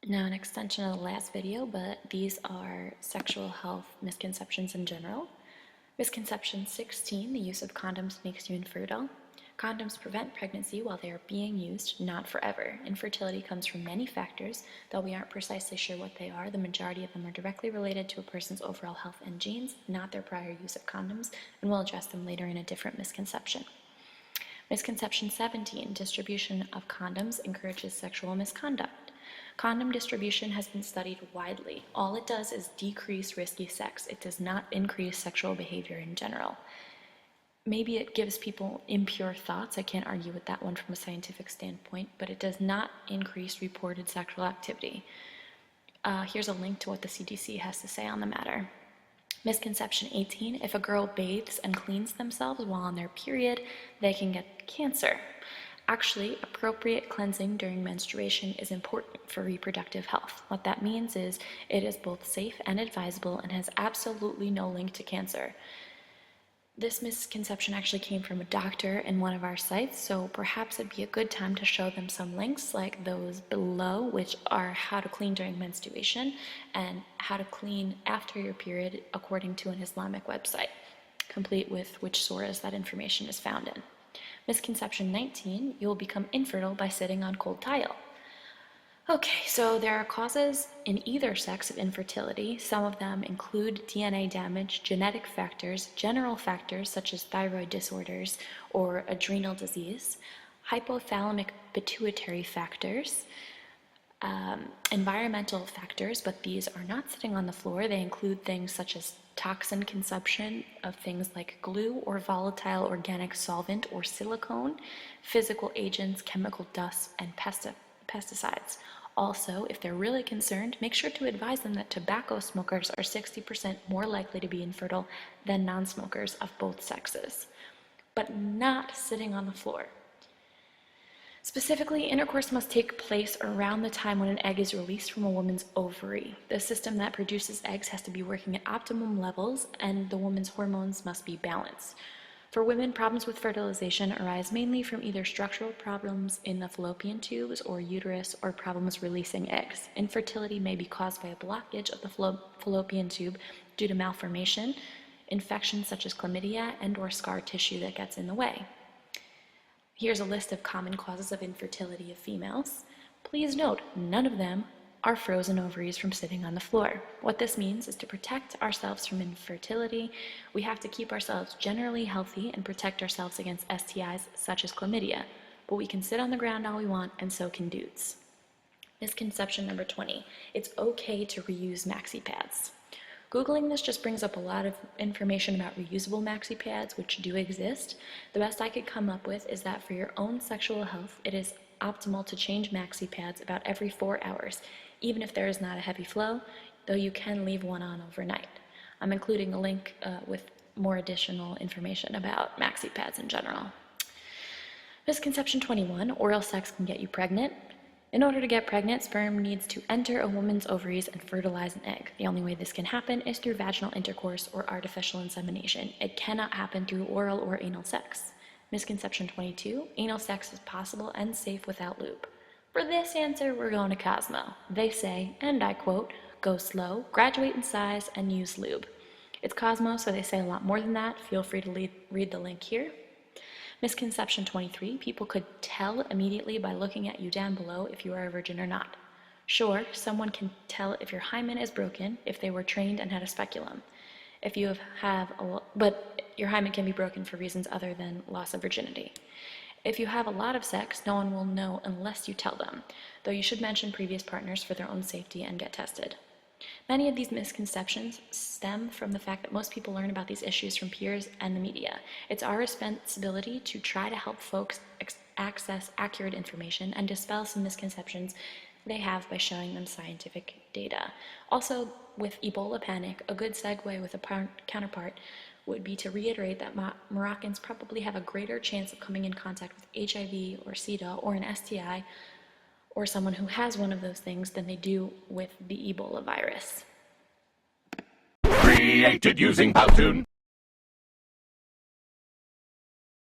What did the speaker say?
Now, an extension of the last video, but these are sexual health misconceptions in general. Misconception 16, the use of condoms makes you infertile. Condoms prevent pregnancy while they are being used, not forever. Infertility comes from many factors. Though we aren't precisely sure what they are, the majority of them are directly related to a person's overall health and genes, not their prior use of condoms, and we'll address them later in a different misconception. Misconception 17, distribution of condoms encourages sexual misconduct. Condom distribution has been studied widely. All it does is decrease risky sex. It does not increase sexual behavior in general. Maybe it gives people impure thoughts. I can't argue with that one from a scientific standpoint, but it does not increase reported sexual activity. Here's a link to what the CDC has to say on the matter. Misconception 18, if a girl bathes and cleans themselves while on their period, they can get cancer. Actually, appropriate cleansing during menstruation is important for reproductive health. What that means is it is both safe and advisable and has absolutely no link to cancer. This misconception actually came from a doctor in one of our sites, so perhaps it'd be a good time to show them some links like those below, which are how to clean during menstruation and how to clean after your period according to an Islamic website, complete with which surahs that information is found in. Misconception 19, you will become infertile by sitting on cold tile. Okay, so there are causes in either sex of infertility. Some of them include DNA damage, genetic factors, general factors such as thyroid disorders or adrenal disease, hypothalamic pituitary factors, environmental factors, but these are not sitting on the floor. They include things such as toxin consumption of things like glue or volatile organic solvent or silicone, physical agents, chemical dust, and pesticides. Also, if they're really concerned, make sure to advise them that tobacco smokers are 60% more likely to be infertile than non-smokers of both sexes, but not sitting on the floor. Specifically, intercourse must take place around the time when an egg is released from a woman's ovary. The system that produces eggs has to be working at optimum levels, and the woman's hormones must be balanced. For women, problems with fertilization arise mainly from either structural problems in the fallopian tubes or uterus or problems releasing eggs. Infertility may be caused by a blockage of the fallopian tube due to malformation, infections such as chlamydia, and/or scar tissue that gets in the way. Here's a list of common causes of infertility of females. Please note, none of them are frozen ovaries from sitting on the floor. What this means is to protect ourselves from infertility, we have to keep ourselves generally healthy and protect ourselves against STIs such as chlamydia. But we can sit on the ground all we want, and so can dudes. Misconception number 20, it's okay to reuse maxi pads. Googling this just brings up a lot of information about reusable maxi pads, which do exist. The best I could come up with is that for your own sexual health, it is optimal to change maxi pads about every 4 hours, even if there is not a heavy flow, though you can leave one on overnight. I'm including a link with more additional information about maxi pads in general. Misconception 21, oral sex can get you pregnant. In order to get pregnant, sperm needs to enter a woman's ovaries and fertilize an egg. The only way this can happen is through vaginal intercourse or artificial insemination. It cannot happen through oral or anal sex. Misconception 22, anal sex is possible and safe without lube. For this answer, we're going to Cosmo. They say, and I quote, go slow, graduate in size, and use lube. It's Cosmo, so they say a lot more than that. Feel free to read the link here. Misconception 23, people could tell immediately by looking at you down below if you are a virgin or not. Sure, someone can tell if your hymen is broken if they were trained and had a speculum. But your hymen can be broken for reasons other than loss of virginity. If you have a lot of sex, no one will know unless you tell them, though you should mention previous partners for their own safety and get tested. Many of these misconceptions stem from the fact that most people learn about these issues from peers and the media. It's our responsibility to try to help folks access accurate information and dispel some misconceptions they have by showing them scientific data. Also, with Ebola panic, a good segue with a counterpart would be to reiterate that Moroccans probably have a greater chance of coming in contact with HIV or SIDA or an STI or someone who has one of those things than they do with the Ebola virus. Created using Powtoon.